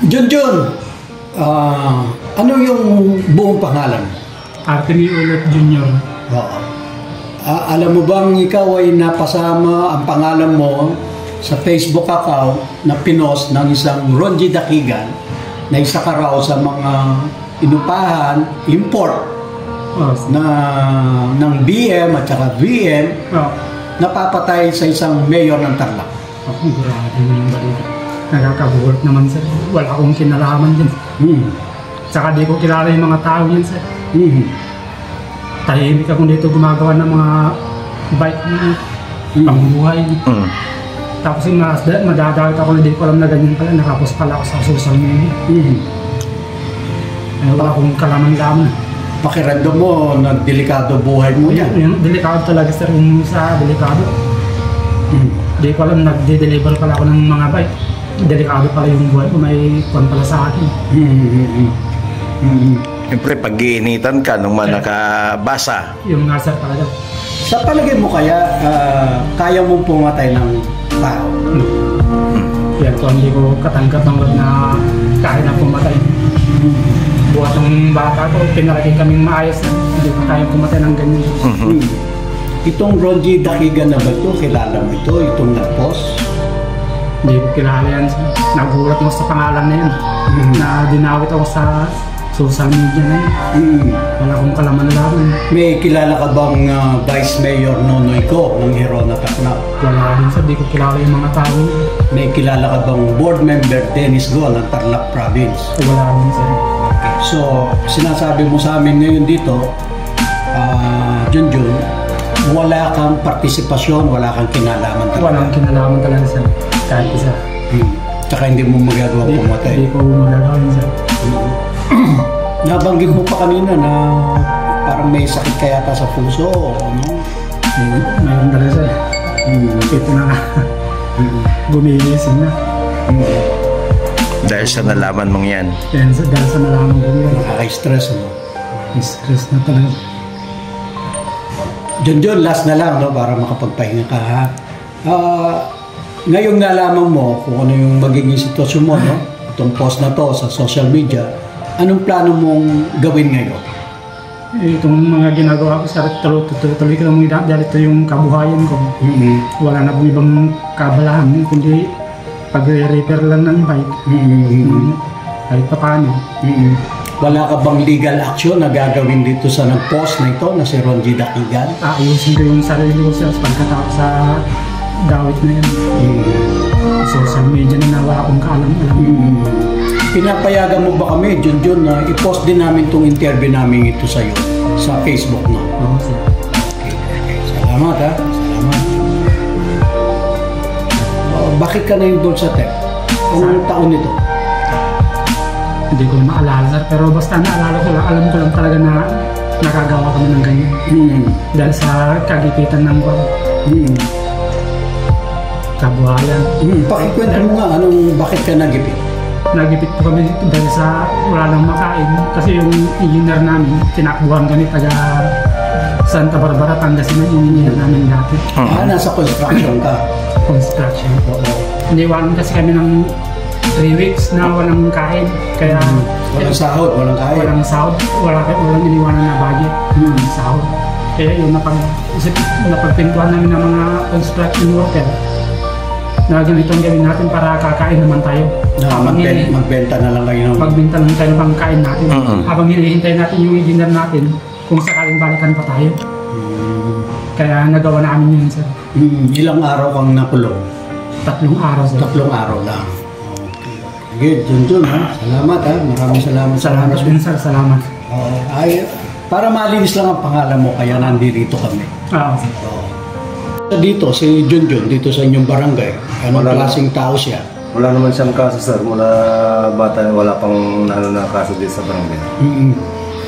Junjun, ano yung buong pangalan mo? Artemy Ulot Jr. Oo. Alam mo bang ikaw ay napasama ang pangalan mo sa Facebook account na pinost ng isang Ronji Dakigan na isa ka raw sa mga inupahan, import ng BM at saka VM napapatay sa isang mayor ng Tarlac. Grabe yung balita. Nakakagulat naman sir. Wala akong kinalaman din. Tsaka di ko kilala yung mga tao yan sir. Tahimik akong dito gumagawa ng mga bike pangbuhay. Tapos yung madadawit ako na di ko alam na ganyan pala. Nakapos pala ako sa social media. Wala akong kalaman-laman. Pakiramdam mo na delikado buhay mo yan. Yung delikado talaga sir. Yung sa delikado. Di ko alam, nagde-deliver pala ako ng mga bike. Delikado pala yung buhay ko. May kwan pala sa akin. Siyempre, pag-iinitan ka nung nakabasa. Yung nga sir talaga. Sa palagay mo kaya, kaya mong pumatay ng tao? Yan ko, hindi ko katanggap ng na kaya na pumatay. Buhat ng bata ko, pinarating kaming maayos na. Hindi ko kaya pumatay ng ganyan. Itong Ronji Dakigan na ba ito? Kilala mo ito? Itong nag-post? Hindi ko kilala yan. Nagulat mo sa pangalan na yan. Na dinawit ako sa social media na yan. Wala akong kalaman-laman. May kilala ka bang Vice Mayor Nonoy Ko ng Hirona Tacna? Wala din sir. Hindi ko kilala yung mga tao. May kilala ka bang Board Member Dennis Go ng Tarlac Province? Wala din sir. Okay. So, sinasabi mo sa amin ngayon dito, Junjun, wala kang partisipasyon, wala kang kinalaman talaga. Walang kinalaman talaga sir. Kahit isa. Tsaka hindi mo magagawa pumatay. Hindi ko magagawa sir. Nabanggit mo pa kanina na parang may sakit kaya ka sa puso o ano? Mayroon talaga sir. Ito na gumigising na. Dahil sa nalaman mong yan. Yan sir, dahil sa nalaman ko yan. Nakaka-stress, ano? Stress na talaga. Junjun, last na lang, no? Para makapagpahinga ka, ha? Ngayong nalaman mo kung ano yung magiging sitwasyon mo, no? Itong post na to sa social media, anong plano mong gawin ngayon? Itong mga ginagawa ko, sir, tuloy ko lang dahil ito yung kabuhayan ko. Wala na pong ibang kabalahan, kundi pag-repair lang ng bike. Kahit pa paano. Wala ka bang legal action na gagawin dito sa nag-post na ito na si Ronji Dakigan? Ayusin ko yung sarili ko sir pagkatapos sa dawit na yan. Social media na wala akong kaalam-alam. Pinapayagan mo ba kami, Junjun, na i-post din namin itong interview namin ito sa'yo sa Facebook, no? Oo sir. Okay. Salamat, ha? Salamat. Bakit ka na doon sa TEP? Anong taon nito? Hindi ko maalala sir, pero basta naalala ko lang, alam ko lang talaga na nakagawa kami ng ganyan. Dahil sa kagipitan ng kabuhayan. Pakikwento mo nga, bakit ka nagipit? Nagipit po kami dito dahil sa wala nang makain. Kasi yung engineer namin, tinakbuhan kami taga Santa Barbara, Pangasinan, yung engineer namin dati. Nasa construction ka? Construction. Iniwanan kasi kami ng 3 weeks na walang kain. Kaya walang sahod, walang kain. Walang sahod, walang iniwanan na budget. Sahod. Kaya yun, napagpintuan namin ng mga construction worker na ganitong gawin natin para kakain naman tayo. Magbenta na lang kayo. Magbenta lang tayo ng pangkain natin. Habang hinihintay natin yung engineer natin, kung sakaling balikan pa tayo. Kaya nagawa namin yun, sir. Ilang araw kang nakulong? 3 araw, sir. 3 araw lang. Okay, Junjun, ha? Salamat, ha? Maraming salamat. Salamat din, sir. Salamat. Para malinis lang ang pangalan mo, kaya nandito kami. Sir. Dito, si Junjun, dito sa inyong barangay, anong klaseng tao siya? Wala naman siyang kaso, sir. Mula bata, wala pang na kaso dito sa barangay.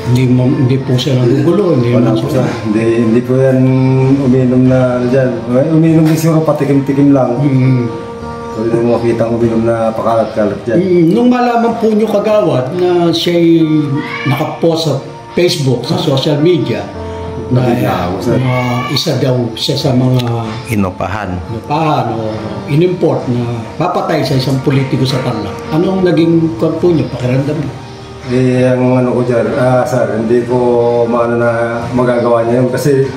Hindi po siya nagugulo, Wala po, sir. Hindi po yan uminom na dyan. Uminom din siguro patikim-tikim lang. So, hindi mo makita ang uminom na pakalat-kalat dyan. Nung malaman po nyo kagawad na siya'y nakapost sa Facebook, sa social media, Nabigla ako, sir. Isa daw siya sa mga Inupahan. paano inimport na papatay sa isang politiko sa Tarlac. Anong naging kampo niyo, pakiramdam niyo? Ang ano ko dyan, sir, hindi ko maano na magagawa niya yun kasi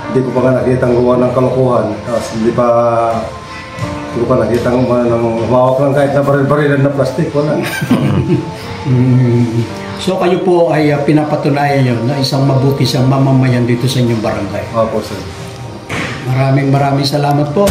hindi ko pa nga nakitang gawa ng kalokohan. Tapos hindi ko pa nakitang humawak lang kahit na baril-barilan na plastic, wala. So kayo po ay pinapatunayan nyo na isang mabuti siyang mamamayan dito sa inyong barangay. Opo, sir. Maraming salamat po.